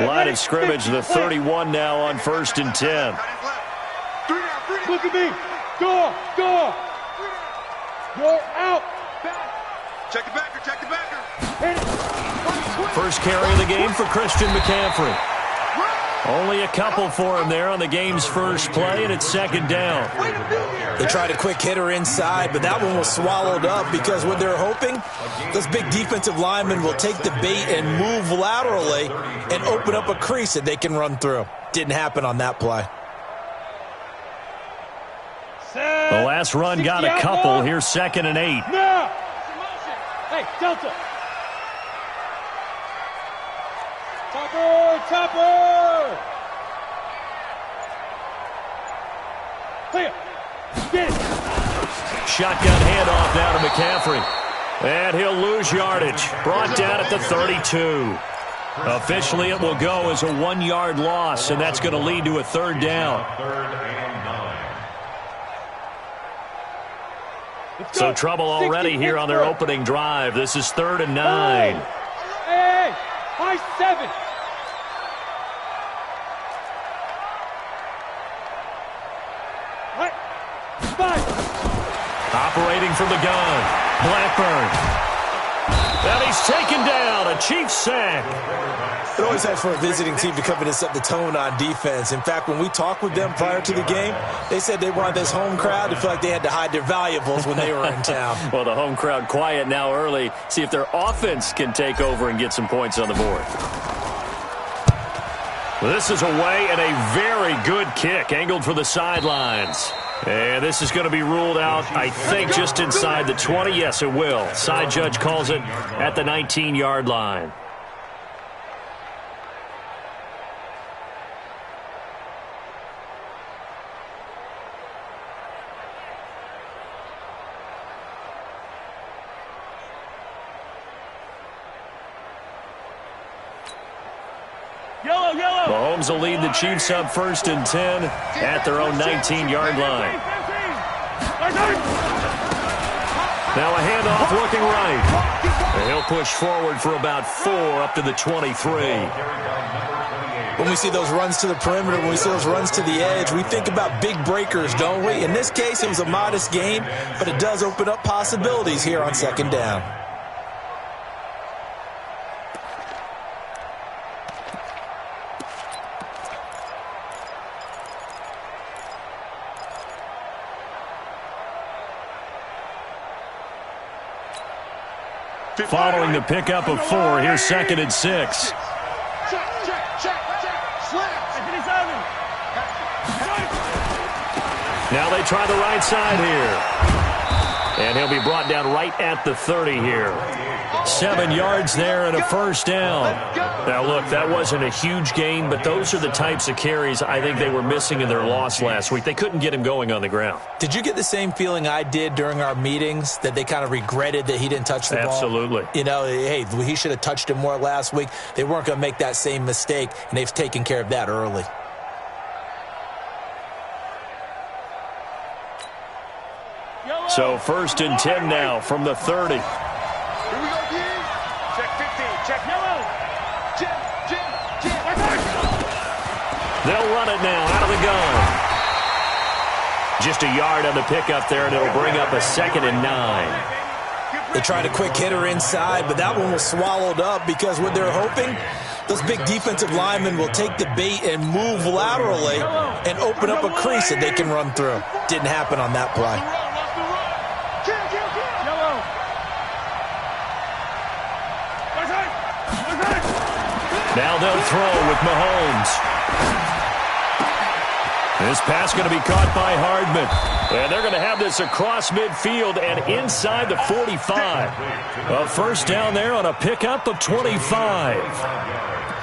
Line of scrimmage, the 31 now on 1st and 10. Look at me. Go. You're out. Check the backer. First carry of the game for Christian McCaffrey. Only a couple for him there on the game's first play, and it's 2nd down. They tried a quick hitter inside, but that one was swallowed up because what they're hoping, those big defensive linemen will take the bait and move laterally and open up a crease that they can run through. Didn't happen on that play. The last run got a couple. Here's 2nd and 8. Now. Hey, Delta. Topper. Get it. Shotgun handoff now to McCaffrey. And he'll lose yardage. Brought down at the 32. Officially, it will go as a 1-yard loss, and that's going to lead to a 3rd down. So trouble already here on their opening drive. This is 3rd and 9. Hey, high 7. Operating from the gun, Blackburn. And he's taken down, a Chiefs sack. It always has for a visiting team to come in and set the tone on defense. In fact, when we talked with them prior to the game, they said they wanted this home crowd to feel like they had to hide their valuables when they were in town. Well, the home crowd quiet now early. See if their offense can take over and get some points on the board. This is away and a very good kick, angled for the sidelines. And this is going to be ruled out, I think, just inside the 20. Yes, it will. Side judge calls it at the 19-yard line. Mahomes will lead the Chiefs up 1st and 10 at their own 19-yard line. Now a handoff looking right. And he'll push forward for about 4 up to the 23. When we see those runs to the perimeter, when we see those runs to the edge, we think about big breakers, don't we? In this case, it was a modest gain, but it does open up possibilities here on 2nd down. Following the pickup of 4, here's 2nd and 6. Now they try the right side here. And he'll be brought down right at the 30 here. 7 yards there and a 1st down. Now, look, that wasn't a huge gain, but those are the types of carries I think they were missing in their loss last week. They couldn't get him going on the ground. Did you get the same feeling I did during our meetings, that they kind of regretted that he didn't touch the ball? Absolutely. You know, hey, he should have touched it more last week. They weren't going to make that same mistake, and they've taken care of that early. So 1st and 10 now from the 30. Here we go, again. Check 15. Check yellow. Check. They'll run it now out of the gun. Just a yard on the pickup there, and it'll bring up a 2nd and 9. They tried a quick hitter inside, but that one was swallowed up because what they're hoping, those big defensive linemen will take the bait and move laterally and open up a crease that they can run through. Didn't happen on that play. Now they'll throw with Mahomes. This pass going to be caught by Hardman. And they're going to have this across midfield and inside the 45. A 1st down there on a pickup of 25.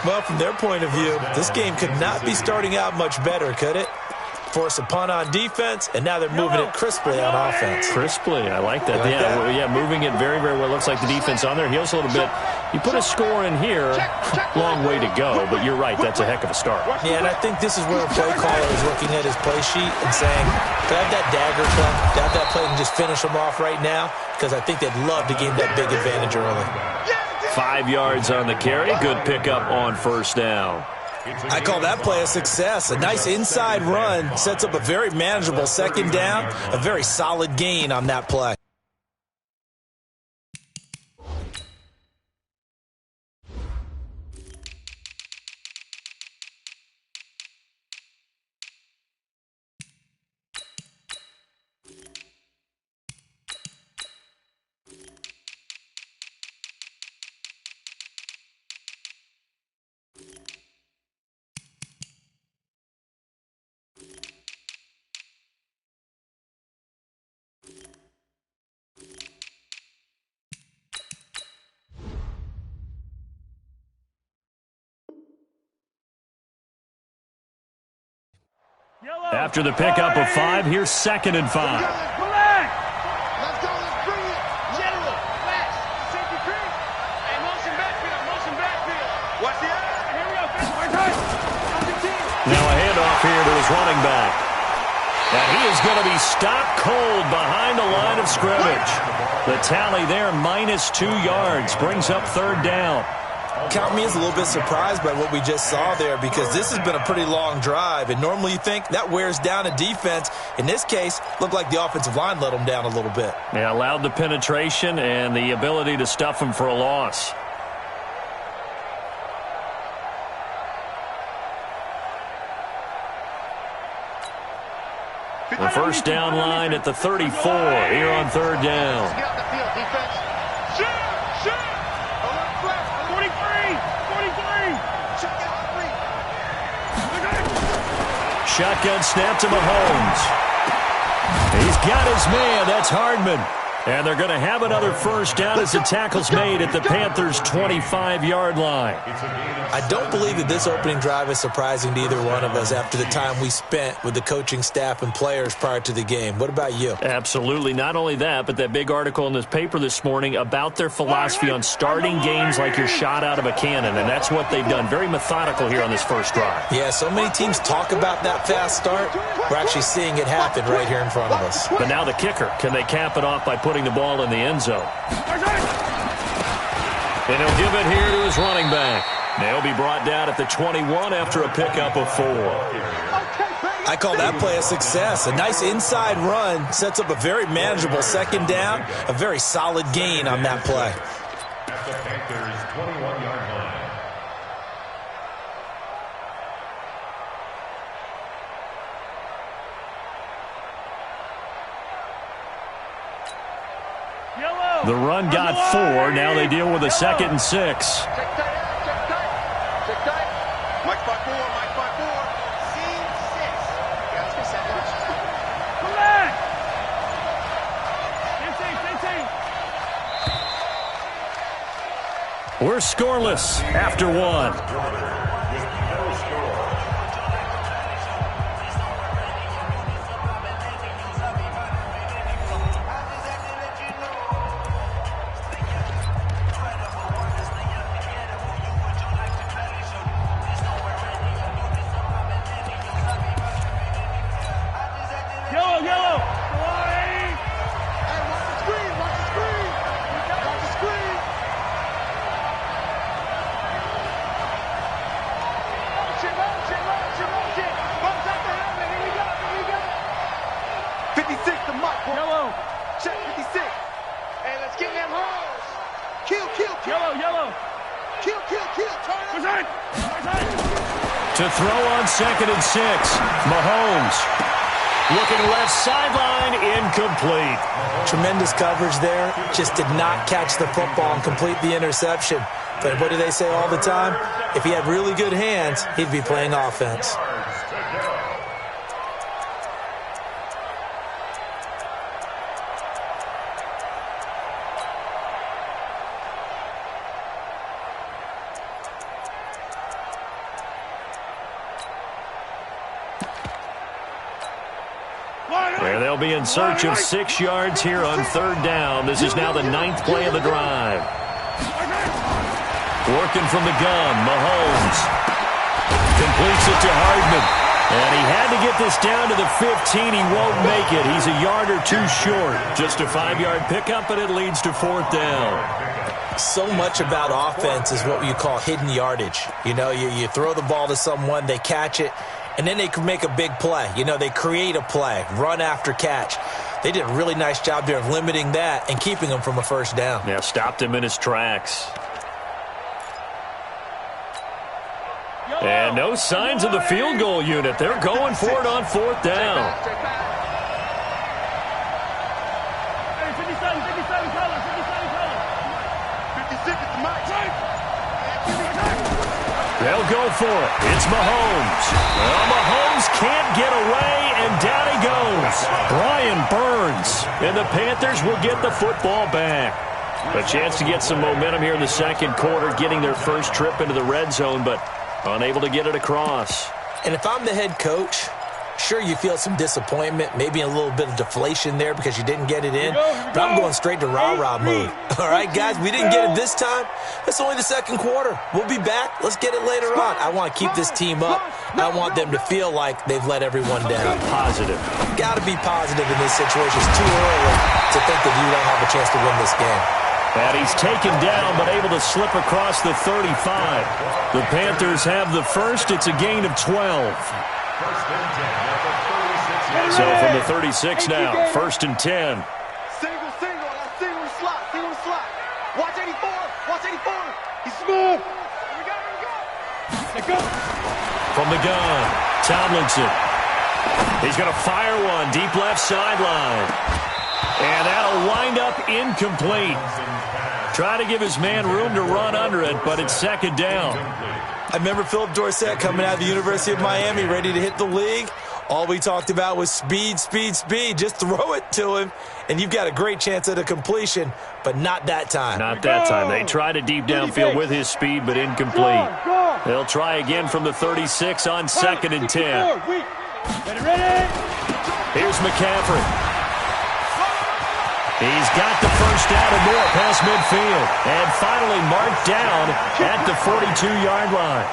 Well, from their point of view, this game could not be starting out much better, could it? Force a punt on defense, and now they're moving it crisply on offense. Crisply, I like that. Yeah, moving it very, very well. Looks like the defense on there heals a little bit. You put a score in here, long way to go, but you're right, that's a heck of a start. Yeah, and I think this is where a play caller is looking at his play sheet and saying, can I have that dagger play? Can I have that play and just finish them off right now? Because I think they'd love to gain that big advantage early. 5 yards on the carry. Good pickup on first down. I call that play a success. A nice inside run sets up a very manageable second down, a very solid gain on that play. After the pickup of 5, here's 2nd and 5. Relax. Let's go, let's bring it. General, flash, safety creep. Hey, motion backfield. Watch the eye. Here we go. First time. Now a handoff here to his running back. And he is going to be stopped cold behind the line of scrimmage. The tally there, -2 yards, brings up 3rd down. Count me as a little bit surprised by what we just saw there, because this has been a pretty long drive, and normally you think that wears down a defense. In this case, looked like the offensive line let them down a little bit. They allowed the penetration and the ability to stuff them for a loss. The first down line at the 34 here on 3rd down. Get off the field, defense. Shoot! 43. Check it out, Shotgun snap to Mahomes. He's got his man. That's Hardman. And they're going to have another first down as the tackle's made at the Panthers' 25-yard line. I don't believe that this opening drive is surprising to either one of us after the time we spent with the coaching staff and players prior to the game. What about you? Absolutely. Not only that, but that big article in this paper this morning about their philosophy on starting games like you're shot out of a cannon, and that's what they've done. Very methodical here on this first drive. Yeah, so many teams talk about that fast start. We're actually seeing it happen right here in front of us. But now the kicker. Can they cap it off by putting the ball in the end zone? And he'll give it here to his running back. They'll be brought down at the 21 after a pickup of 4. I call that play a success. A nice inside run sets up a very manageable second down, a very solid gain on that play. At the Panthers' 21-yard line. The run got 4. Now they deal with a 2nd and 6. Check tight. Mike 5-4. Scene 6. Yeah, let's get set. Relax. Insane. We're scoreless after 1. Yellow. Yellow. Check 56. Hey, let's get them hoes. Kill. Yellow. Kill. Turn it. To throw on 2nd and 6. Mahomes looking left sideline, incomplete. Tremendous coverage there. Just did not catch the football and complete the interception. But what do they say all the time? If he had really good hands, he'd be playing offense. Where they'll be in search of 6 yards here on 3rd down. This is now the 9th play of the drive. Working from the gun, Mahomes completes it to Hardman. And he had to get this down to the 15. He won't make it. He's a yard or two short. Just a 5-yard pickup, and it leads to 4th down. So much about offense is what you call hidden yardage. You know, you throw the ball to someone, they catch it, and then they can make a big play. You know, they create a play, run after catch. They did a really nice job there of limiting that and keeping him from a first down. Yeah, stopped him in his tracks. And no signs of the field goal unit. They're going for it on 4th down. Hey, 57, color. 56 is the mic. They'll go for it. It's Mahomes. Well, Mahomes can't get away, and down he goes. Brian Burns. And the Panthers will get the football back. A chance to get some momentum here in the second quarter, getting their first trip into the red zone, but unable to get it across. And if I'm the head coach, sure, you feel some disappointment, maybe a little bit of deflation there because you didn't get it in, but I'm going straight to rah-rah mode. All right, guys, we didn't get it this time. It's only the second quarter. We'll be back. Let's get it later on. I want to keep this team up. I want them to feel like they've let everyone down. Positive. Got to be positive in this situation. It's too early to think that you don't have a chance to win this game. And he's taken down, but able to slip across the 35. The Panthers have the first. It's a gain of 12. So from the 36 now, 1st and 10. Single, single slot. Watch 84. He's smooth. Here we go. From the gun, Tomlinson. He's going to fire one deep left sideline. And that'll wind up incomplete. Try to give his man room to run under it, but it's 2nd down. I remember Philip Dorsett coming out of the University of Miami ready to hit the league. All we talked about was speed. Just throw it to him, and you've got a great chance at a completion, but not that time. Not that time. They tried a deep downfield with his speed, but incomplete. They'll try again from the 36 on 2nd and 10. Ready? Here's McCaffrey. He's got the first down and more past midfield. And finally marked down at the 42-yard line.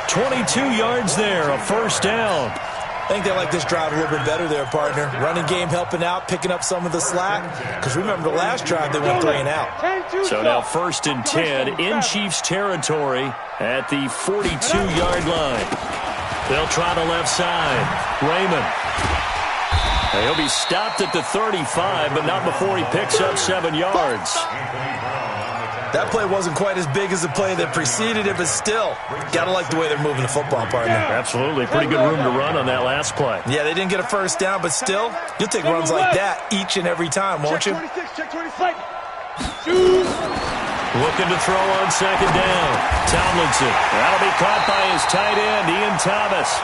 22 yards there, a first down. I think they like this drive a little bit better there, partner. Running game helping out, picking up some of the slack. Because remember, the last drive they went 3 and out. So now 1st and 10 in Chiefs territory at the 42-yard line. They'll try the left side. Raymond. He'll be stopped at the 35, but not before he picks up 7 yards. That play wasn't quite as big as the play that preceded it, but still, got to like the way they're moving the football, partner. Absolutely. Pretty good room to run on that last play. Yeah, they didn't get a first down, but still, you'll take runs like that each and every time, won't you? Check 26. Looking to throw on 2nd down. Tomlinson. That'll be caught by his tight end, Ian Thomas.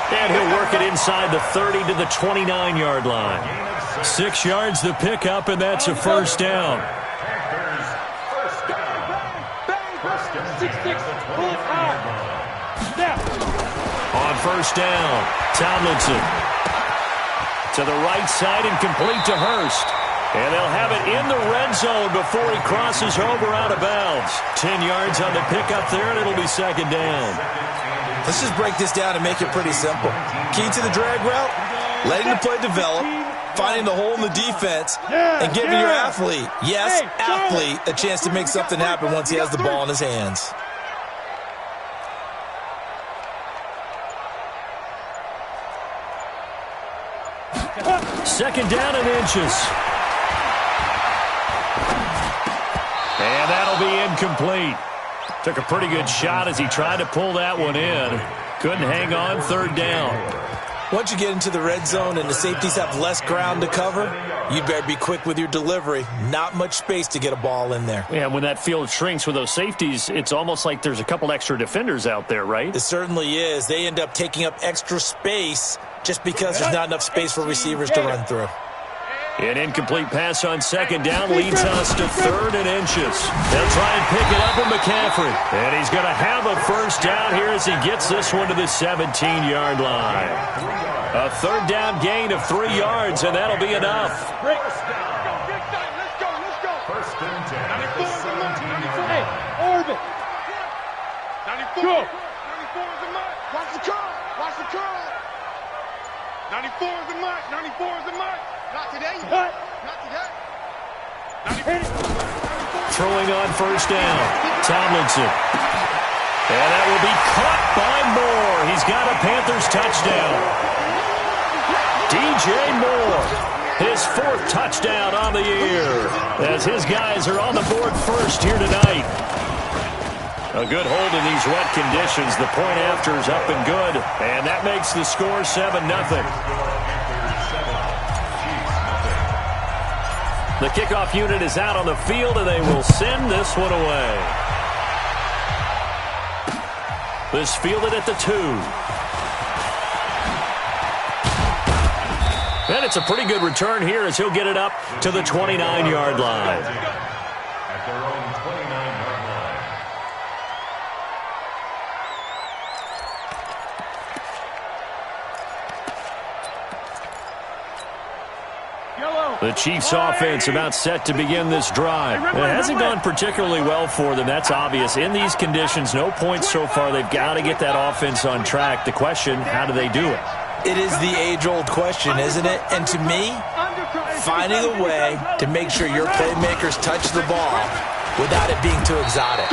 And he'll work it inside the 30 to the 29-yard line. 6 yards the pickup, and that's a first down. 6-6. Pull it hard. Step. On first down, Tomlinson. To the right side and complete to Hurst. And they'll have it in the red zone before he crosses over out of bounds. 10 yards on the pickup there, and it'll be 2nd down. Let's just break this down and make it pretty simple. Key to the drag route, letting the play develop, finding the hole in the defense, and giving your athlete, yes, athlete, a chance to make something happen once he has the ball in his hands. Second down and inches. And that'll be incomplete. Took a pretty good shot as he tried to pull that one in. Couldn't hang on, 3rd down. Once you get into the red zone and the safeties have less ground to cover, you better be quick with your delivery. Not much space to get a ball in there. Yeah, when that field shrinks with those safeties, it's almost like there's a couple extra defenders out there, right? It certainly is. They end up taking up extra space just because there's not enough space for receivers to run through. An incomplete pass on 2nd down leads us to 3rd and inches. They'll try and pick it up with McCaffrey. And he's going to have a first down here as he gets this one to the 17-yard line. A 3rd down gain of 3 yards, and that'll be enough. Let's go. 1st and 10 at the 17-yard Hey, line. orbit. 94. 94 is the mark. Watch the curl. 94 is the mark. 94 is the mark. Not today. Cut. Not today. Hit it. Throwing on first down. Tomlinson. And that will be caught by Moore. He's got a Panthers touchdown. DJ Moore, his 4th touchdown on the year, as his guys are on the board first here tonight. A good hold in these wet conditions. The point after is up and good, and that makes the score 7-0. The kickoff unit is out on the field, and they will send this one away. This fielded at the 2. And it's a pretty good return here as he'll get it up to the 29-yard line. At their own 29-yard line. The Chiefs' offense about set to begin this drive. It hasn't gone particularly well for them. That's obvious. In these conditions, no points so far. They've got to get that offense on track. The question, how do they do it? It is the age-old question, isn't it? And to me, finding a way to make sure your playmakers touch the ball without it being too exotic.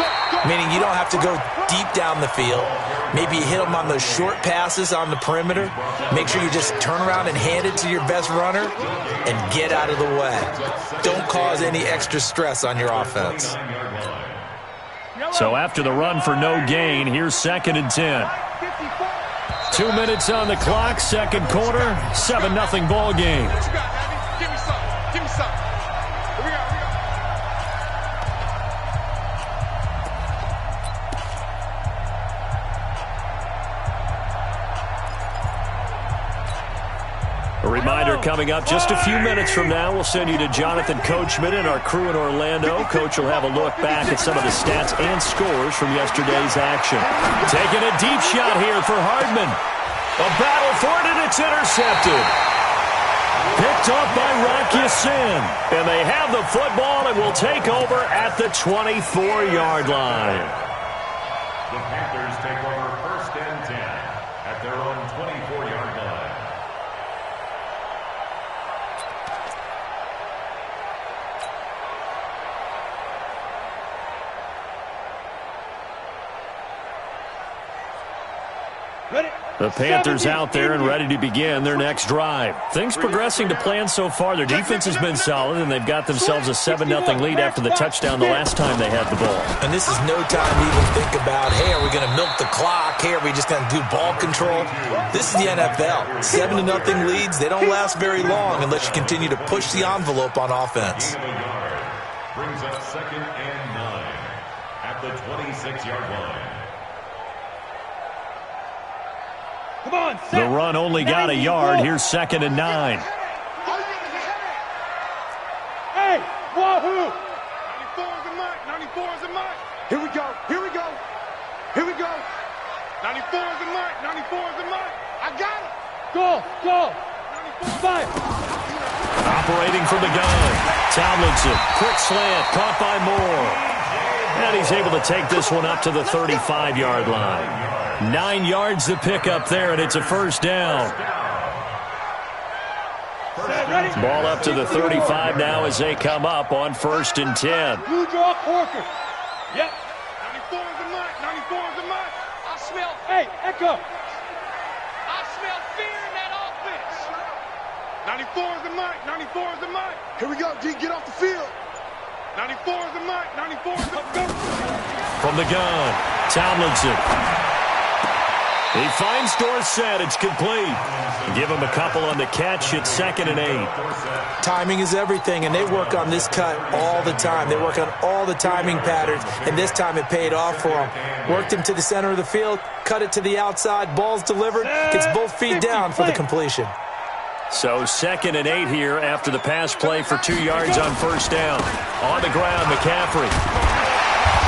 Meaning you don't have to go deep down the field. Maybe you hit them on those short passes on the perimeter. Make sure you just turn around and hand it to your best runner and get out of the way. Don't cause any extra stress on your offense. So after the run for no gain, here's 2nd and 10. 2 minutes on the clock, second quarter, 7-0 ball game. What you got, Abby? Give me something. Give me something. Here we go. A reminder coming up just a few minutes from now. We'll send you to Jonathan Coachman and our crew in Orlando. Coach will have a look back at some of the stats and scores from yesterday's action. Taking a deep shot here for Hardman. A battle for it, and it's intercepted. Picked off by Rock Ya-Sin. And they have the football and will take over at the 24-yard line. The Panthers take over 1st and 10 at their own 24-yard line. The Panthers out there and ready to begin their next drive. Things progressing to plan so far. Their defense has been solid, and they've got themselves a 7-0 lead after the touchdown the last time they had the ball. And this is no time to even think about, hey, are we going to milk the clock? Hey, are we just going to do ball control? This is the NFL. 7-0 leads, they don't last very long unless you continue to push the envelope on offense. Brings up 2nd and 9 at the 26-yard line. Come on, The run only got a yard. Here's 2nd and 9. Hey, wahoo! 94 is the mark. 94 is the mark. Here we go. Here we go. Here we go. 94 is the mark. 94 is the mark. I got it. Go. Fire. Operating from the gun. Tomlinson. Quick slant. Caught by Moore. And he's able to take this one up to the 35-yard line. 9 yards to pick up there, and it's a first down. Ball up to the 35 now as they come up on 1st and 10. You draw Corker. Yep. 94 is the mark. 94 is the mark. I smell. Hey, Echo. I smell fear in that offense. 94 is the mark. 94 is the mark. Here we go, G. Get off the field. 94 is the mark. 94 is the go. From the gun, Tomlinson. He finds Dorsett. It's complete. Give him a couple on the catch. It's 2nd and 8. Timing is everything, and they work on this cut all the time. They work on all the timing patterns, and this time it paid off for them. Worked him to the center of the field, cut it to the outside, ball's delivered, gets both feet down for the completion. So 2nd and 8 here after the pass play for 2 yards on first down. On the ground, McCaffrey.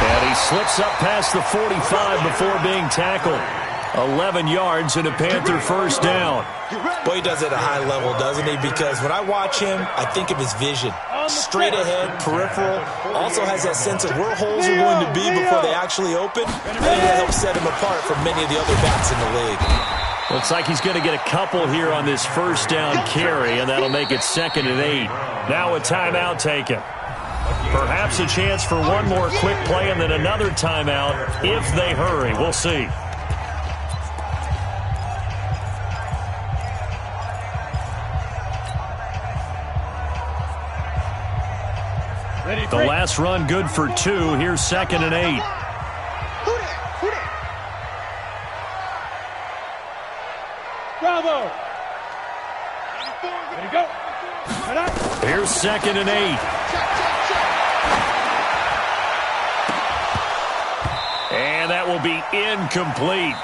And he slips up past the 45 before being tackled. 11 yards and a Panther first down. Boy, he does it at a high level, doesn't he? Because when I watch him, I think of his vision. Straight ahead, peripheral. Also has that sense of where holes are going to be before they actually open. I think that helps set him apart from many of the other backs in the league. Well, Looks like he's going to get a couple here on this first down carry, and that'll make it 2nd and 8. Now a timeout taken. Perhaps a chance for one more quick play and then another timeout if they hurry. We'll see. The last run good for 2. Here's 2nd and 8. Bravo. Ready to go. Here's 2nd and 8. And that will be incomplete.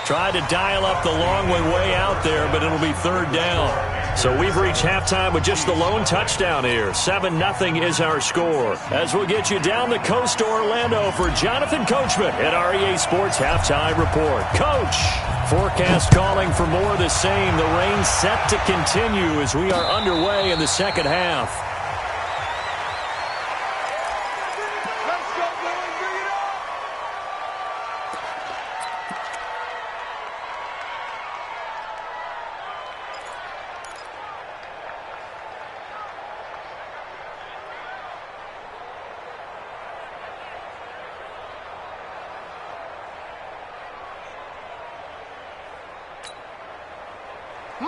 Tried to dial up the long way out there, but it'll be 3rd down. So we've reached halftime with just the lone touchdown here. 7-0 is our score. As we'll get you down the coast to Orlando for Jonathan Coachman at REA Sports Halftime Report. Coach, forecast calling for more of the same. The rain set to continue as we are underway in the second half.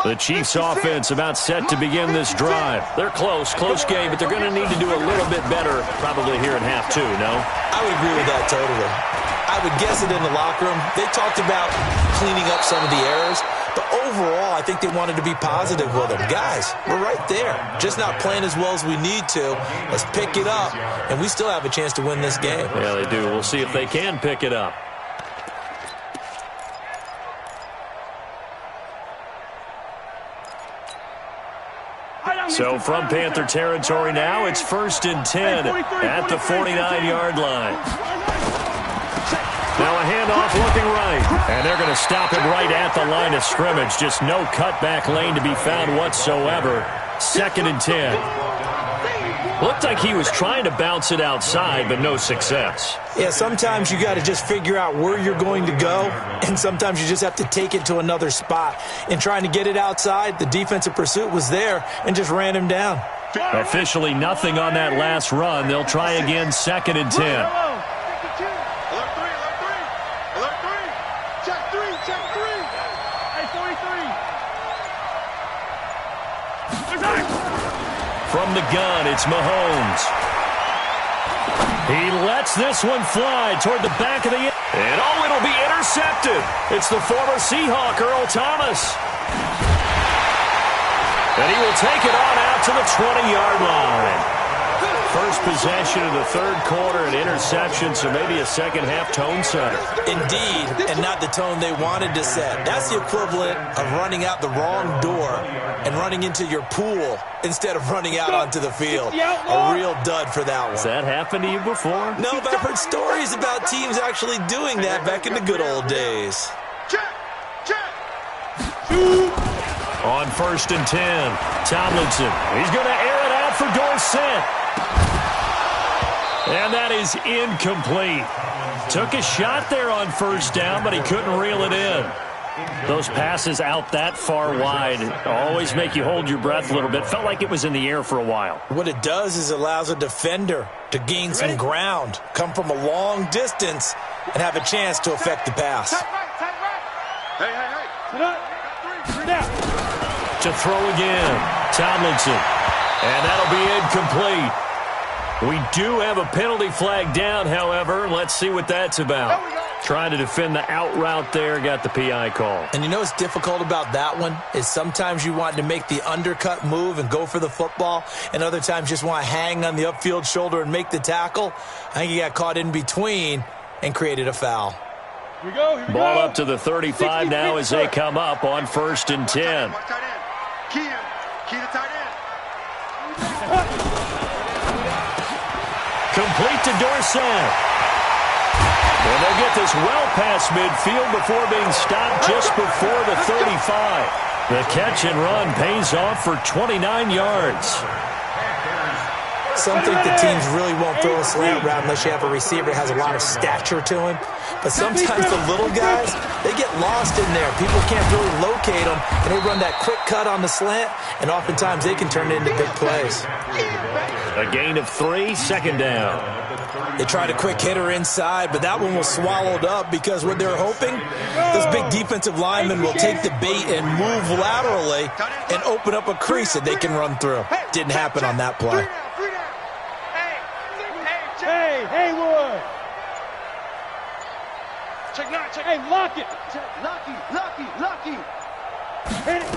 The Chiefs offense about set to begin this drive. They're close game, but they're going to need to do a little bit better probably here in half 2, no? I would agree with that totally. I would guess it in the locker room. They talked about cleaning up some of the errors, but overall I think they wanted to be positive with them. Guys, we're right there. Just not playing as well as we need to. Let's pick it up, and we still have a chance to win this game. Yeah, they do. We'll see if they can pick it up. So from Panther territory now, it's 1st and 10 at the 49-yard line. Now a handoff looking right. And they're going to stop him right at the line of scrimmage. Just no cutback lane to be found whatsoever. 2nd and 10. Looked like he was trying to bounce it outside, but no success. Yeah, sometimes you got to just figure out where you're going to go, and sometimes you just have to take it to another spot. In trying to get it outside, the defensive pursuit was there and just ran him down. Officially nothing on that last run. They'll try again, 2nd and 10. Alert 3. Check 3. Hey, 43. From the gun, it's Mahomes. He lets this one fly toward the back of the end. And it'll be intercepted. It's the former Seahawk, Earl Thomas. And he will take it on out to the 20-yard line. First possession of the 3rd quarter, an interception, so maybe a second-half tone setter. Indeed, and not the tone they wanted to set. That's the equivalent of running out the wrong door and running into your pool instead of running out onto the field. A real dud for that one. Has that happened to you before? No, but I've heard stories about teams actually doing that back in the good old days. Check. On 1st and 10, Tomlinson. He's going to air it out for Dorsett. And that is incomplete. Took a shot there on 1st down, but he couldn't reel it in. Those passes out that far wide always make you hold your breath a little bit. Felt like it was in the air for a while. What it does is it allows a defender to gain some ground, come from a long distance, and have a chance to affect the pass. Hey. To throw again, Tomlinson. And that'll be incomplete. We do have a penalty flag down, however. Let's see what that's about. Trying to defend the out route there, got the PI call. And you know what's difficult about that one is sometimes you want to make the undercut move and go for the football, and other times just want to hang on the upfield shoulder and make the tackle. I think he got caught in between and created a foul. Here we go. Ball up to the 35 now as they come up on 1st and 10. Key to tight end. Complete to Dorsett. And they'll get this well past midfield before being stopped just before the 35. The catch and run pays off for 29 yards. Some think the teams really won't throw a slant route unless you have a receiver that has a lot of stature to him. But sometimes the little guys, they get lost in there. People can't really locate them, and they run that quick cut on the slant, and oftentimes they can turn it into big plays. A gain of 3, second down. They tried a quick hitter inside, but that one was swallowed up because what they're hoping, those big defensive linemen will take the bait and move laterally and open up a crease that they can run through. Didn't happen on that play. Hey, Haywood. Check 9, check. Hey, lock it. Lucky. Hit it.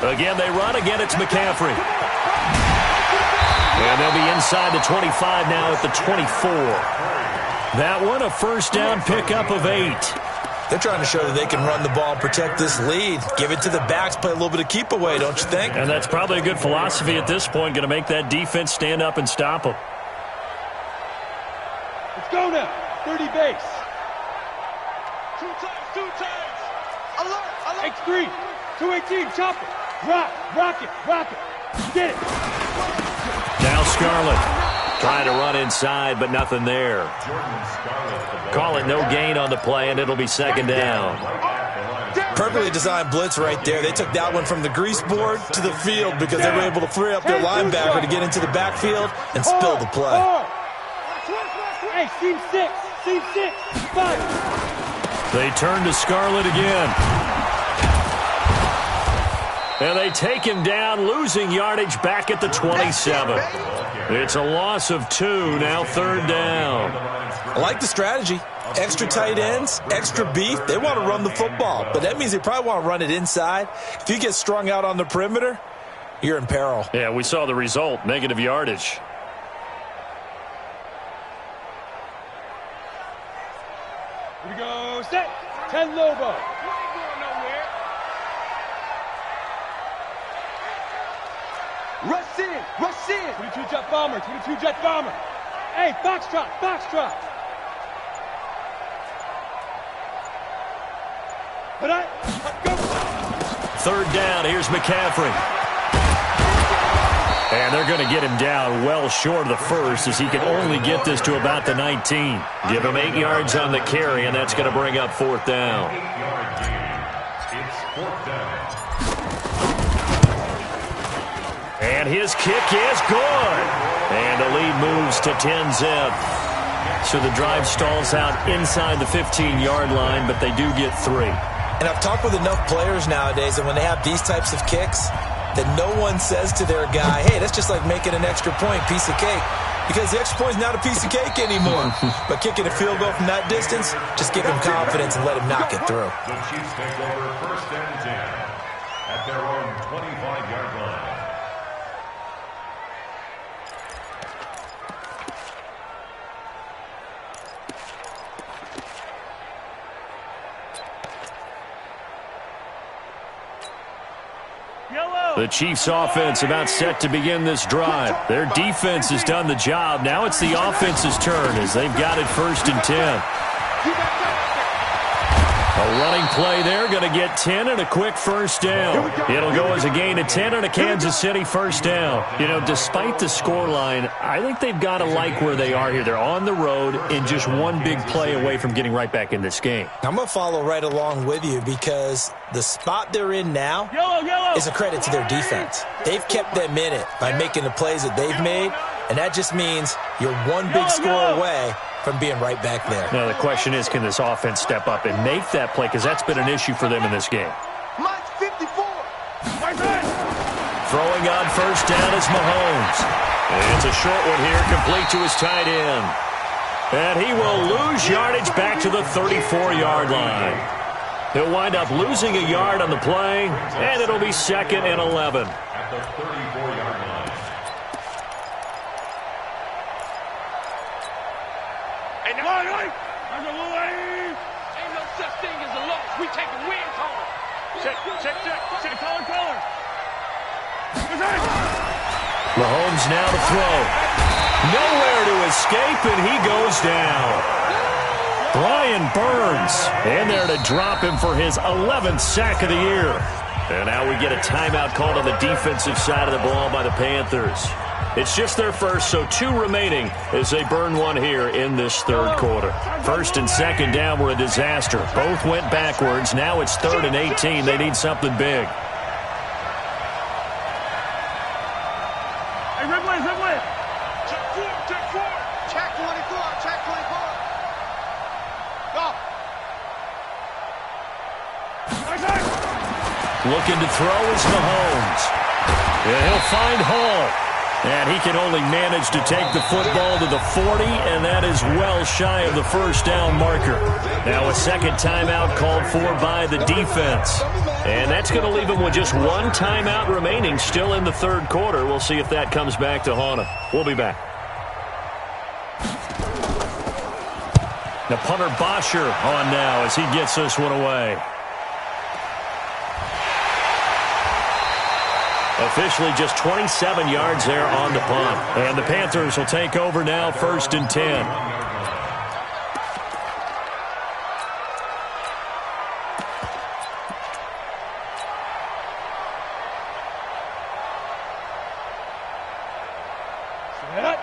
Again, they run. Again, it's McCaffrey. And they'll be inside the 25 now at the 24. That one, a first down pickup of 8. They're trying to show that they can run the ball and protect this lead. Give it to the backs, play a little bit of keep away, don't you think? And that's probably a good philosophy at this point, going to make that defense stand up and stop them. Let's go now. 30 base. Two times. Alert. X3. 218. Chop it. Rock it. Get it. Now Scarlett trying to run inside, but nothing there. Call it no gain on the play, and it'll be second down. Perfectly designed blitz right there. They took that one from the grease board to the field because they were able to free up their linebacker to get into the backfield and spill the play. Hey, seam 6. 5. They turn to Scarlett again. And they take him down, losing yardage back at the 27. It's a loss of 2, now third down. I like the strategy. Extra tight ends, extra beef. They want to run the football, but that means they probably want to run it inside. If you get strung out on the perimeter, you're in peril. Yeah, we saw the result, negative yardage. Here we go. Set. 10 Lobo. Rush in. 22 jet bomber. Hey, Foxtrot. Go. Third down, here's McCaffrey. And they're going to get him down well short of the first as he can only get this to about the 19. Give him 8 yards on the carry, and that's going to bring up fourth down. It's fourth down. And his kick is good. And the lead moves to 10-zip. So the drive stalls out inside the 15-yard line, but they do get 3. And I've talked with enough players nowadays that when they have these types of kicks, that no one says to their guy, hey, that's just like making an extra point, piece of cake. Because the extra point is not a piece of cake anymore. But kicking a field goal from that distance, just give him confidence and let him knock it through. The Chiefs take over first and 10 at their own 25-yard line. The Chiefs offense about set to begin this drive. Their defense has done the job. Now it's the offense's turn as they've got it first and 10. A running play there, going to get 10 and a quick first down. It'll go as a gain of 10 and a Kansas City first down. You know, despite the scoreline, I think they've got to like where they are here. They're on the road and just one big play away from getting right back in this game. I'm going to follow right along with you because the spot they're in now is a credit to their defense. They've kept them in it by making the plays that they've made, and that just means you're one big score away from being right back there. Now, the question is, can this offense step up and make that play? Because that's been an issue for them in this game. Mike's 54. Throwing on first down is Mahomes. And it's a short one here, complete to his tight end. And he will lose yardage back to the 34-yard line. He'll wind up losing a yard on the play, and it'll be second and 11. At the 34-yard line. Ain't no such thing as a loss. We taking wins home. Check. Collar. Mahomes now to throw. Nowhere to escape, and he goes down. Brian Burns in there to drop him for his 11th sack of the year. And now we get a timeout called on the defensive side of the ball by the Panthers. It's just their first, so 2 remaining as they burn one here in this third quarter. First and second down were a disaster. Both went backwards. Now it's 3rd and 18. They need something big. Hey, Ridley. Check 4. Check 24. Check 24. Go. Looking to throw is Mahomes. And he'll find Hall. And he can only manage to take the football to the 40, and that is well shy of the first down marker. Now a second timeout called for by the defense. And that's going to leave him with just 1 timeout remaining still in the third quarter. We'll see if that comes back to haunt him. We'll be back. Now punter Bosher on now as he gets this one away. Officially just 27 yards there on the punt. And the Panthers will take over now, 1st and 10.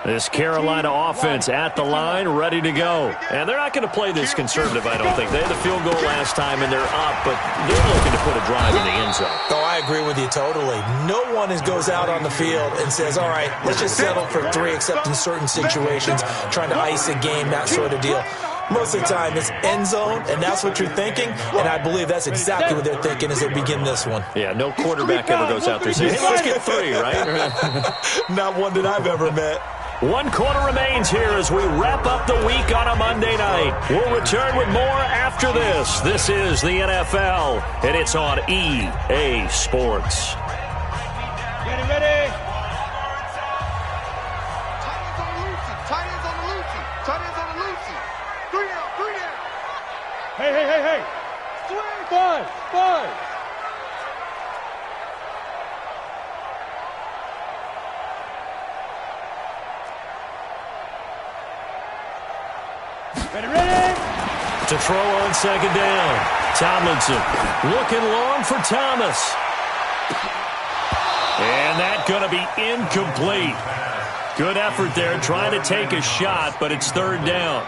This Carolina offense at the line, ready to go. And they're not going to play this conservative, I don't think. They had the field goal last time, and they're up, but they're looking to put a drive in the end zone. Oh, I agree with you totally. No one goes out on the field and says, all right, let's just settle for 3, except in certain situations, trying to ice a game, that sort of deal. Most of the time, it's end zone, and that's what you're thinking, and I believe that's exactly what they're thinking as they begin this one. Yeah, no quarterback ever goes out there saying, hey, let's get 3, right? Not one that I've ever met. 1 quarter remains here as we wrap up the week on a Monday night. We'll return with more after this. This is the NFL, and it's on EA Sports. Ready. Tight ends on the Lucy. 3 down. Hey. Swing. 5. Ready. To throw on second down. Tomlinson looking long for Thomas. And that's going to be incomplete. Good effort there trying to take a shot, but it's 3rd down.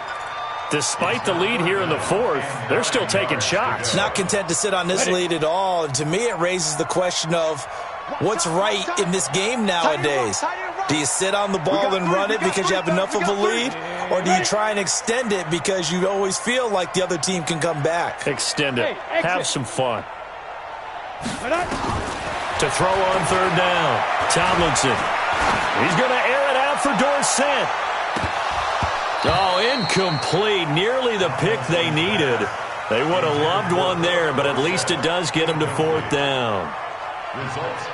Despite the lead here in the 4th, they're still taking shots. Not content to sit on this lead at all. And to me, it raises the question of what's right in this game nowadays. Do you sit on the ball and run it because you have enough of a lead? Or do you try and extend it because you always feel like the other team can come back? Extend it. Have some fun. To throw on 3rd down. Tomlinson. He's going to air it out for Dorsett. Oh, incomplete. Nearly the pick they needed. They would have loved one there, but at least it does get them to 4th down.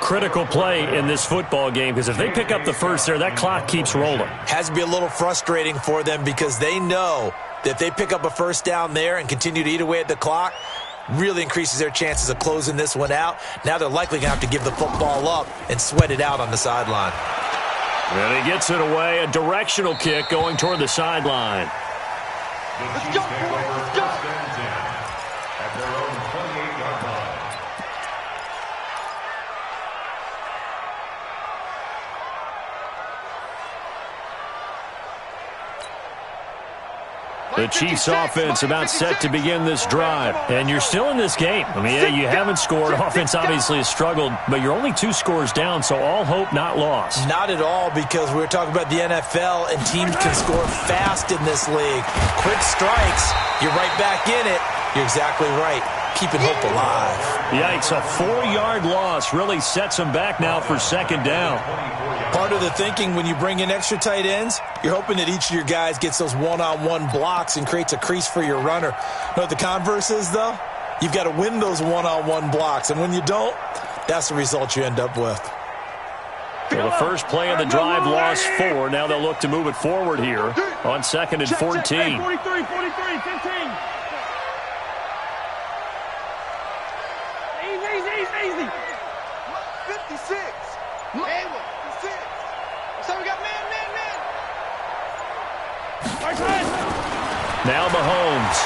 Critical play in this football game because if they pick up the first there, that clock keeps rolling. Has to be a little frustrating for them because they know that if they pick up a first down there and continue to eat away at the clock, really increases their chances of closing this one out. Now they're likely going to have to give the football up and sweat it out on the sideline. And he gets it away, a directional kick going toward the sideline. Let's go, boys. Let's go. At their own 28-yard line. The Chiefs offense about set to begin this drive. And you're still in this game. I mean, yeah, you haven't scored. Offense obviously has struggled, but you're only 2 scores down, so all hope not lost. Not at all, because we're talking about the NFL, and teams can score fast in this league. Quick strikes, you're right back in it. You're exactly right. Keeping hope alive. Yikes, a 4-yard loss really sets them back now for second down. Part of the thinking when you bring in extra tight ends, you're hoping that each of your guys gets those one-on-one blocks and creates a crease for your runner. You know what the converse is, though? You've got to win those one-on-one blocks, and when you don't, that's the result you end up with. Well, the first play of the drive lost 4. Now they'll look to move it forward here on 2nd and 14. 43, 15. Easy. 56. Man, 56. So we got man. Now Mahomes.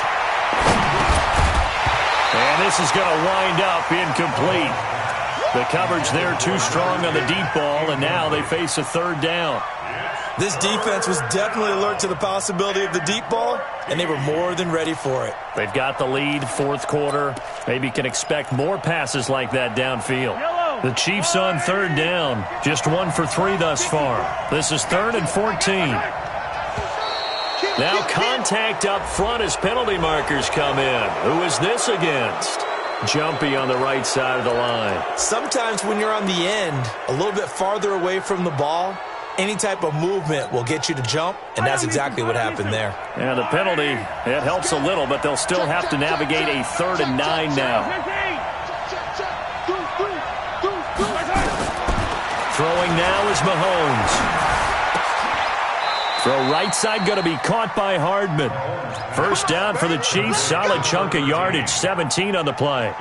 And this is going to wind up incomplete. The coverage there too strong on the deep ball, and now they face a third down. This defense was definitely alert to the possibility of the deep ball, and they were more than ready for it. They've got the lead, fourth quarter. Maybe can expect more passes like that downfield. The Chiefs on third down, just 1 for 3 thus far. This is 3rd and 14. Now contact up front as penalty markers come in. Who is this against? Jumpy on the right side of the line. Sometimes when you're on the end, a little bit farther away from the ball, any type of movement will get you to jump, and that's exactly what happened there. And the penalty, it helps a little, but they'll still have to navigate a 3rd and 9 now. Throwing now is Mahomes. Throw right side going to be caught by Hardman. First down for the Chiefs. Solid chunk of yardage, 17 on the play.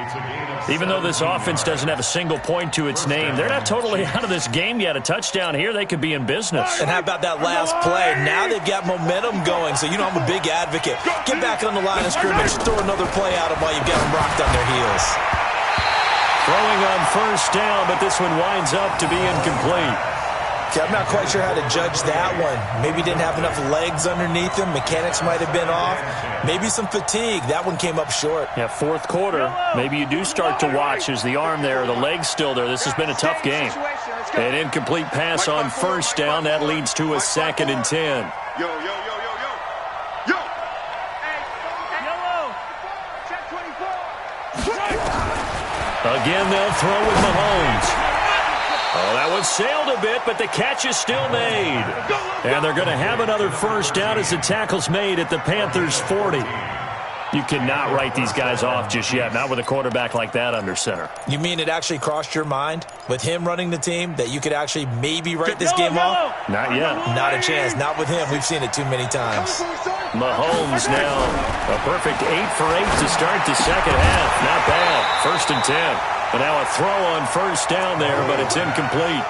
Even though this offense doesn't have a single point to its name, they're not totally out of this game yet. A touchdown here, they could be in business. And how about that last play? Now they've got momentum going, so you know I'm a big advocate. Get back on the line of scrimmage, throw another play at them while you've got them rocked on their heels. Throwing on first down, but this one winds up to be incomplete. Okay, I'm not quite sure how to judge that one. Maybe didn't have enough legs underneath him. Mechanics might have been off. Maybe some fatigue. That one came up short. Yeah, fourth quarter. Maybe you do start to watch as the arm there, the leg's still there. This has been a tough game. An incomplete pass on first down. That leads to a 2nd and 10. Yo, yo, yo, yo, yo. Yo. Yellow. Check 24. Again, they'll throw with Mahomes. Oh, that one sailed a bit, but the catch is still made. And they're going to have another first down as the tackle's made at the Panthers' 40. You cannot write these guys off just yet, not with a quarterback like that under center. You mean it actually crossed your mind with him running the team that you could actually maybe write this game off? Not yet. Not a chance. Not with him. We've seen it too many times. Mahomes now a perfect 8 for 8 to start the second half. Not bad. 1st and 10. But now a throw on first down there, but it's incomplete.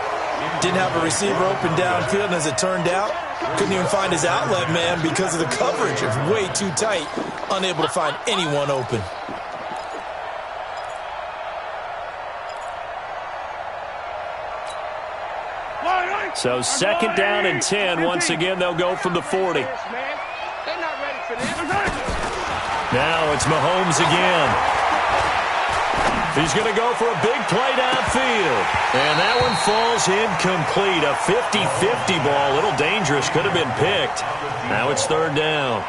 Didn't have a receiver open downfield, and as it turned out, couldn't even find his outlet man because of the coverage. It's way too tight, unable to find anyone open. So 2nd down and 10. Once again, they'll go from the 40. Now it's Mahomes again. He's going to go for a big play downfield. And that one falls incomplete. A 50-50 ball. A little dangerous. Could have been picked. Now it's 3rd down.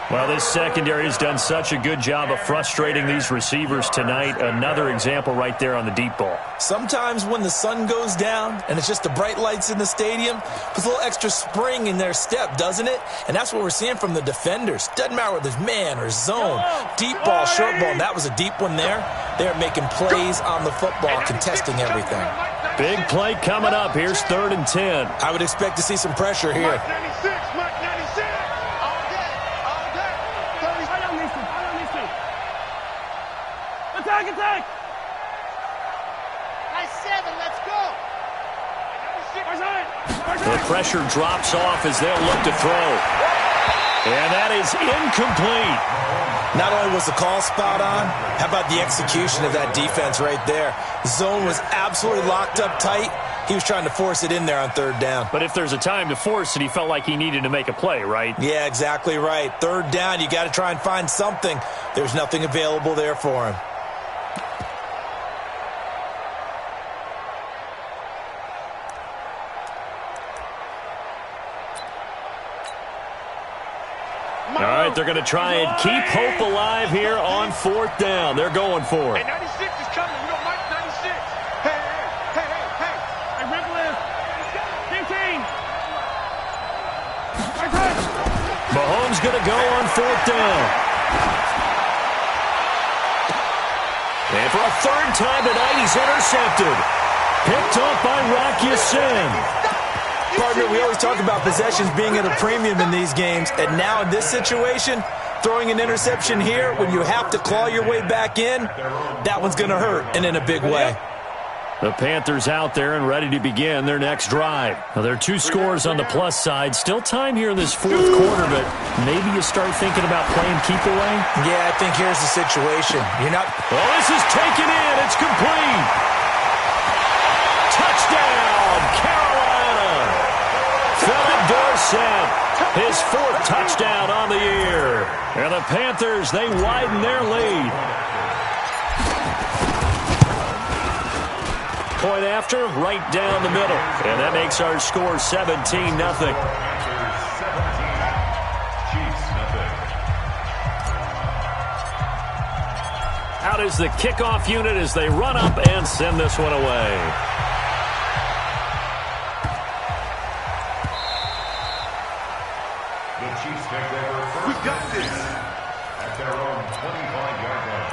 Well, this secondary has done such a good job of frustrating these receivers tonight. Another example right there on the deep ball. Sometimes when the sun goes down and it's just the bright lights in the stadium, puts a little extra spring in their step, doesn't it? And that's what we're seeing from the defenders. Doesn't matter whether it's man or zone, deep ball, short ball, and that was a deep one there. They're making plays on the football, contesting everything. Big play coming up. Here's 3rd and 10. I would expect to see some pressure here. Attack! Nice 7, let's go! The pressure drops off as they'll look to throw. And that is incomplete. Not only was the call spot on, how about the execution of that defense right there? The zone was absolutely locked up tight. He was trying to force it in there on 3rd down. But if there's a time to force it, he felt like he needed to make a play, right? Yeah, exactly right. 3rd down, you got to try and find something. There's nothing available there for him. All right, they're going to try and keep hope alive here on 4th down. They're going for it. Hey, 96 is coming. You don't like 96. Hey. Hey, ripple is 15. Mahomes going to go on 4th down. And for a 3rd time tonight, he's intercepted. Picked up by Rocky Sin. Partner, we always talk about possessions being at a premium in these games, and now in this situation, throwing an interception here when you have to claw your way back in, that one's going to hurt, and in a big way. The Panthers out there and ready to begin their next drive. Now, there are 2 scores on the plus side. Still time here in this 4th quarter, but maybe you start thinking about playing keep away? Yeah, I think here's the situation. You're not... Well, this is taken in. It's complete. the Panthers, they widen their lead. Point after, right down the middle. And that makes our score 17-0. Out is the kickoff unit as they run up and send this one away. The Chiefs take over first. We got this. At their own 25-yard line.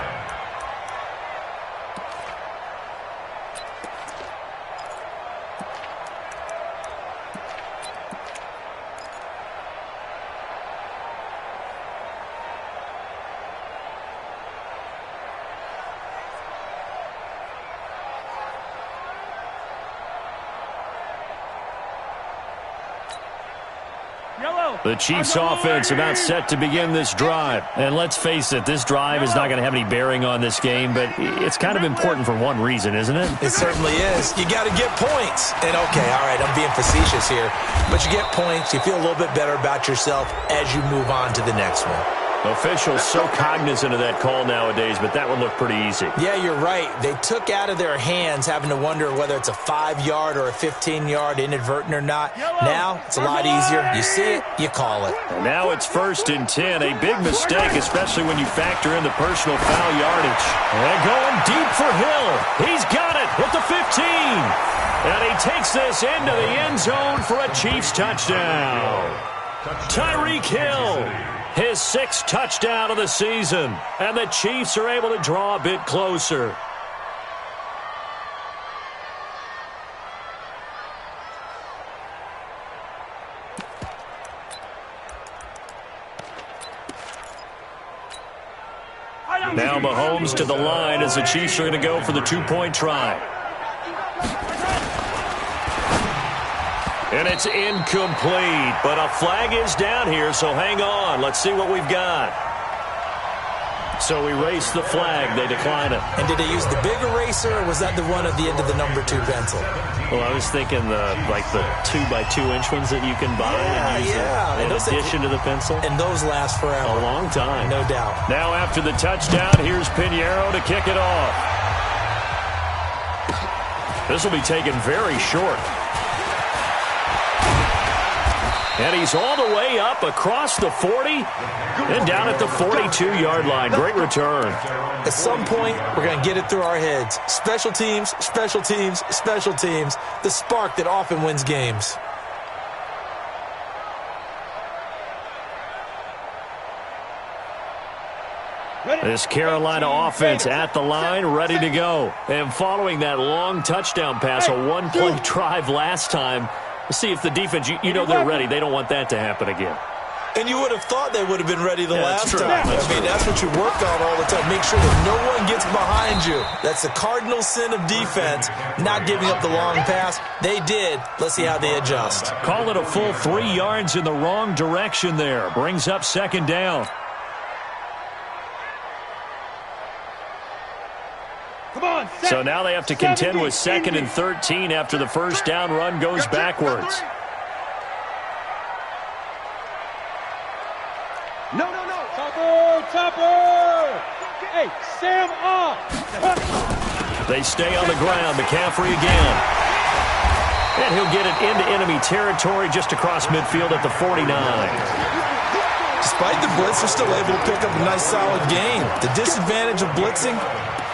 The Chiefs offense about set to begin this drive. And let's face it, this drive is not going to have any bearing on this game, but it's kind of important for one reason, isn't it? It certainly is. You got to get points. And okay, all right, I'm being facetious here, but you get points, you feel a little bit better about yourself as you move on to the next one. Officials so cognizant of that call nowadays, but that one looked pretty easy. Yeah, you're right. They took out of their hands having to wonder whether it's a 5-yard or a 15-yard inadvertent or not. Now, it's a lot easier. You see it, you call it. And now it's 1st and 10. A big mistake, especially when you factor in the personal foul yardage. And going deep for Hill. He's got it at the 15. And he takes this into the end zone for a Chiefs touchdown. Tyreek Hill. His 6th touchdown of the season. And the Chiefs are able to draw a bit closer. Now Mahomes to the line as the Chiefs are going to go for the 2-point try. And it's incomplete, but a flag is down here, so hang on. Let's see what we've got. So we race the flag. They decline it. And did they use the big eraser, or was that the one at the end of the number 2 pencil? Well, I was thinking the 2-by-2-inch ones that you can buy and use in addition to the pencil. And those last forever. A long time. No doubt. Now after the touchdown, here's Pinheiro to kick it off. This will be taken very short. And he's all the way up across the 40 and down at the 42-yard line. Great return. At some point, we're going to get it through our heads. Special teams, special teams, special teams. The spark that often wins games. This Carolina offense at the line, ready to go. And following that long touchdown pass, a one-play drive last time, let's see if the defense, you know they're ready. They don't want that to happen again. And you would have thought they would have been ready the last time. That's what you work on all the time. Make sure that no one gets behind you. That's the cardinal sin of defense, not giving up the long pass. They did. Let's see how they adjust. Call it a full 3 yards in the wrong direction there. Brings up 2nd down. So now they have to contend with 2nd and 13 after the first down run goes backwards. No. Topper! Hey, Sam off! They stay on the ground. McCaffrey again. And he'll get it into enemy territory just across midfield at the 49. Despite the blitz, they're still able to pick up a nice solid gain. The disadvantage of blitzing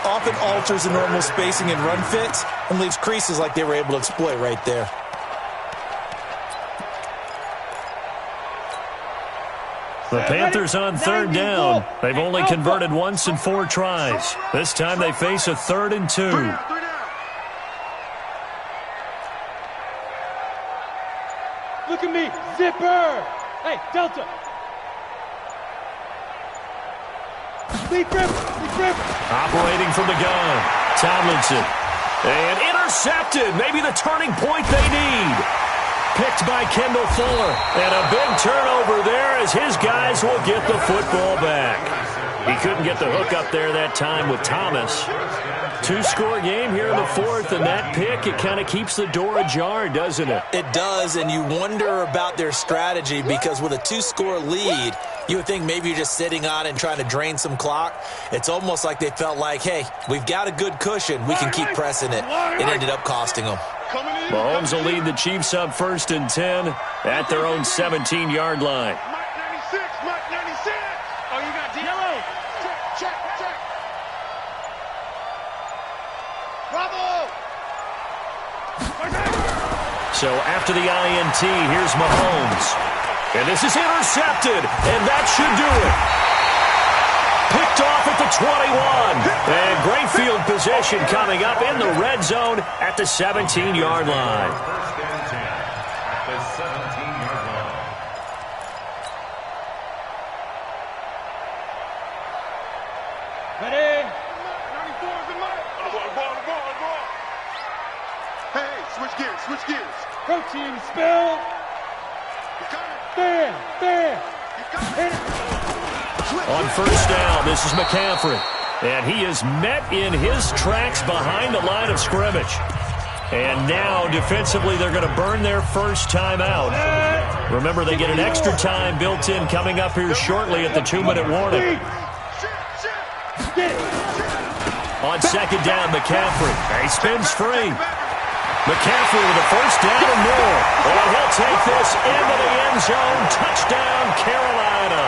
often alters the normal spacing and run fits and leaves creases like they were able to exploit right there. The Panthers on 3rd down. They've only converted once in 4 tries. This time they face a 3rd and 2. Look at me, zipper! Hey, Delta! Lee Griffin! Operating from the gun. Tomlinson. And intercepted. Maybe the turning point they need. Picked by Kendall Fuller. And a big turnover there as his guys will get the football back. He couldn't get the hook up there that time with Thomas. 2-score game here in the 4th, and that pick, it kind of keeps the door ajar, doesn't it? It does, and you wonder about their strategy because with a 2-score lead, You would think maybe you're just sitting on it and trying to drain some clock. It's almost like they felt like, hey, we've got a good cushion. We can keep pressing it. It ended up costing them. Mahomes will lead the Chiefs up 1st and 10 at their own 17-yard line. Mike 96, Mike 96. Oh, you got yellow. Check. Bravo. So after the INT, here's Mahomes. And this is intercepted, and that should do it. Picked off at the 21. And great field position coming up in the red zone at the 17-yard line. First and 10 at the 17-yard line. Ready? 94 is the Mike. Ball. Hey, switch gears. Protein spill. You got it. There. Hit it. On 1st down, this is McCaffrey. And he is met in his tracks behind the line of scrimmage. And now, defensively, they're going to burn their first time out. Remember, they get an extra time built in coming up here shortly at the 2-minute warning. Get it. On 2nd down, McCaffrey. He spins free. McCaffrey with a first down and more. And he'll take this into the end zone. Touchdown, Carolina.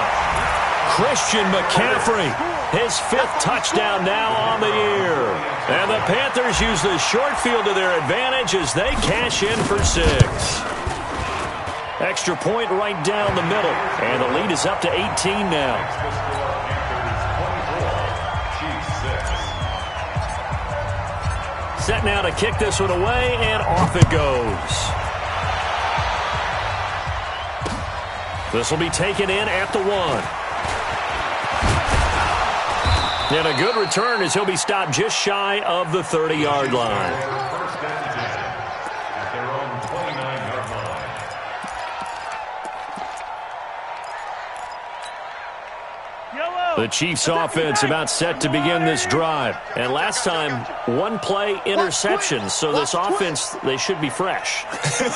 Christian McCaffrey, his 5th touchdown now on the year. And the Panthers use the short field to their advantage as they cash in for 6. Extra point right down the middle. And the lead is up to 18 now. Set now to kick this one away, and off it goes. This will be taken in at the 1. And a good return as he'll be stopped just shy of the 30-yard line. First and 10 at their own 29-yard line. The Chiefs offense about set to begin this drive. And last time, 1-play interception. So this offense, they should be fresh.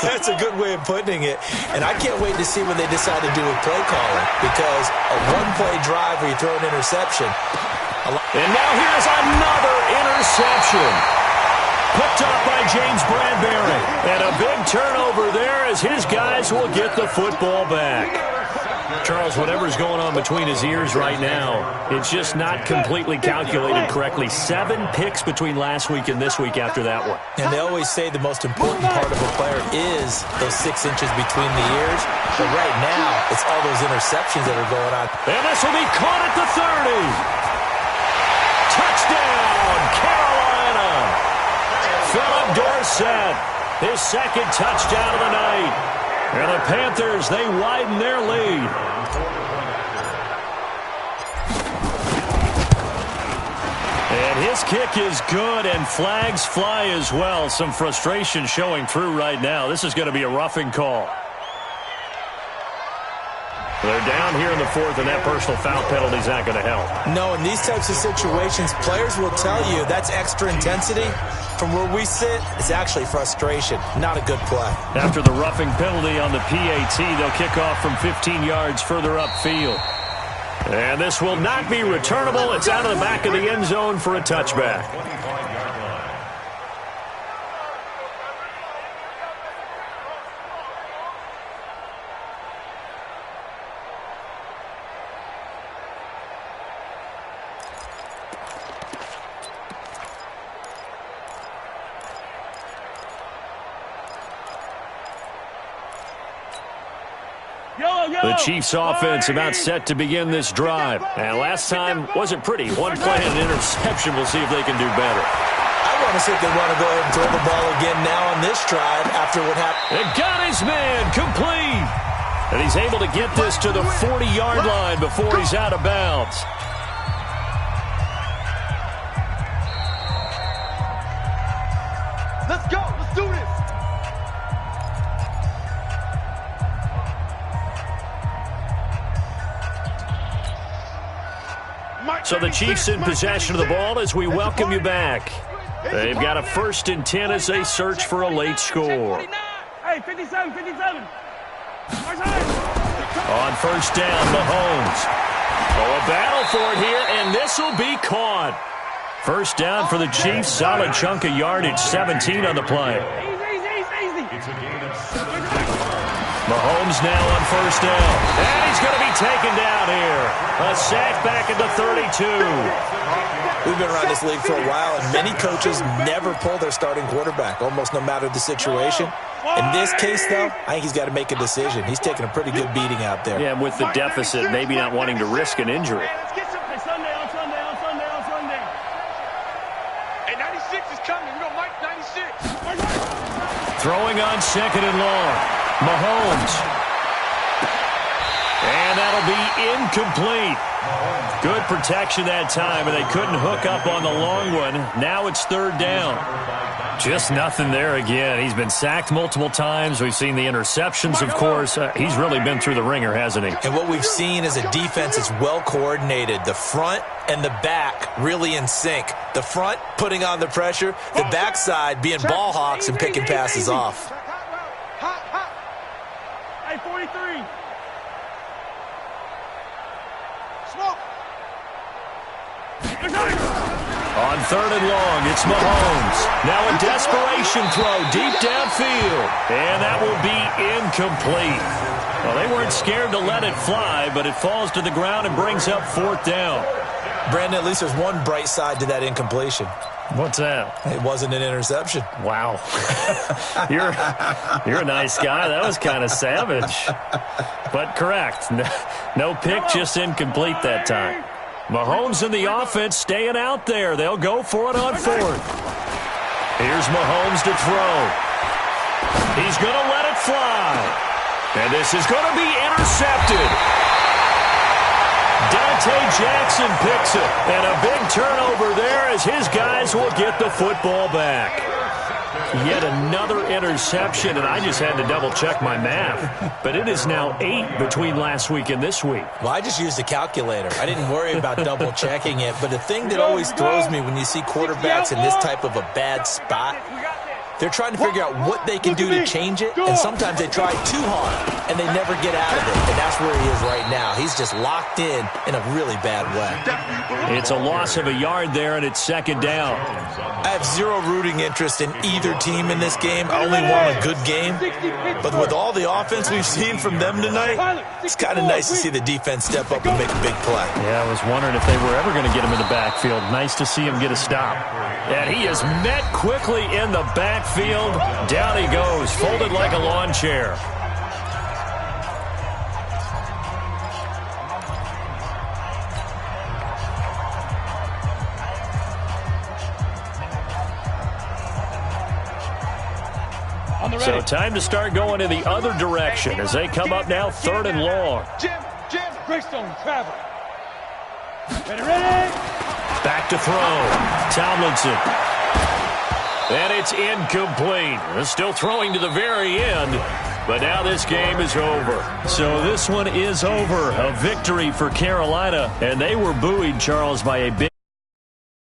That's a good way of putting it. And I can't wait to see what they decide to do with play calling. Because a 1-play drive where you throw an interception. And now here's another interception. Picked up by James Bradbury. And a big turnover there as his guys will get the football back. Charles, whatever's going on between his ears right now, it's just not completely calculated correctly. 7 picks between last week and this week after that one. And they always say the most important part of a player is those 6 inches between the ears. But right now, it's all those interceptions that are going on. And this will be caught at the 30. Touchdown, Carolina. Philip Dorsett, his 2nd touchdown of the night. And the Panthers, they widen their lead. And his kick is good, and flags fly as well. Some frustration showing through right now. This is going to be a roughing call. They're down here in the 4th, and that personal foul penalty is not going to help. No, in these types of situations, players will tell you that's extra intensity. From where we sit, it's actually frustration, not a good play. After the roughing penalty on the PAT, they'll kick off from 15 yards further upfield. And this will not be returnable. It's out of the back of the end zone for a touchback. 25-yard line. The Chiefs offense about set to begin this drive. And last time wasn't pretty. 1 play and an interception. We'll see if they can do better. I want to see if they want to go ahead and throw the ball again now on this drive after what happened. And got his man complete. And he's able to get this to the 40-yard line before he's out of bounds. Let's go. Let's do this. So the Chiefs in possession of the ball as we welcome you back. They've got a 1st and 10 as they search for a late score. Hey, 57. On first down, Mahomes. Oh, a battle for it here, and this will be caught. First down for the Chiefs. Solid chunk of yardage, 17 on the play. It's a gain of 7. Mahomes now on first down. And he's going to be taken down here. A sack back at the 32. We've been around this league for a while, and many coaches never pull their starting quarterback, almost no matter the situation. In this case, though, I think he's got to make a decision. He's taking a pretty good beating out there. Yeah, and with the deficit, maybe not wanting to risk an injury. Hey, 96 is coming. We got Mike 96. Throwing on second and long. Mahomes. And that'll be incomplete. Good protection that time, and they couldn't hook up on the long one. Now it's third down. Just nothing there again. He's been sacked multiple times. We've seen the interceptions, of course. He's really been through the ringer, hasn't he? And what we've seen is a defense that's well coordinated. The front and the back really in sync. The front putting on the pressure. The backside being ball hawks and picking passes off. Hey, 43. On third and long, it's Mahomes. Now a desperation throw deep downfield. And that will be incomplete. Well, they weren't scared to let it fly, but it falls to the ground and brings up fourth down. Brandon, at least there's one bright side to that incompletion. What's that? It wasn't an interception. Wow. You're a nice guy. That was kind of savage. But correct. No pick, just incomplete that time. Mahomes and the offense staying out there. They'll go for it on fourth. Here's Mahomes to throw. He's going to let it fly. And this is going to be intercepted. Dante Jackson picks it. And a big turnover there as his guys will get the football back. Yet another interception, and I just had to double-check my math. But it is now 8 between last week and this week. Well, I just used a calculator. I didn't worry about double-checking it. But the thing that always throws me when you see quarterbacks in this type of a bad spot, they're trying to figure out what they can do to change it, and sometimes they try too hard, and they never get out of it. And that's where he is right now. He's just locked in a really bad way. It's a loss of a yard there, and it's second down. I have zero rooting interest in either team in this game. I only want a good game. But with all the offense we've seen from them tonight, it's kind of nice to see the defense step up and make a big play. Yeah, I was wondering if they were ever going to get him in the backfield. Nice to see him get a stop. And he is met quickly in the backfield. Down he goes, folded like a lawn chair. So time to start going in the other direction as they come up now third and long. Jim, Greystone, travel. Ready? Back to throw. Tomlinson. And it's incomplete. Still throwing to the very end. But now this game is over. So this one is over. A victory for Carolina. And they were buoyed, Charles, by a big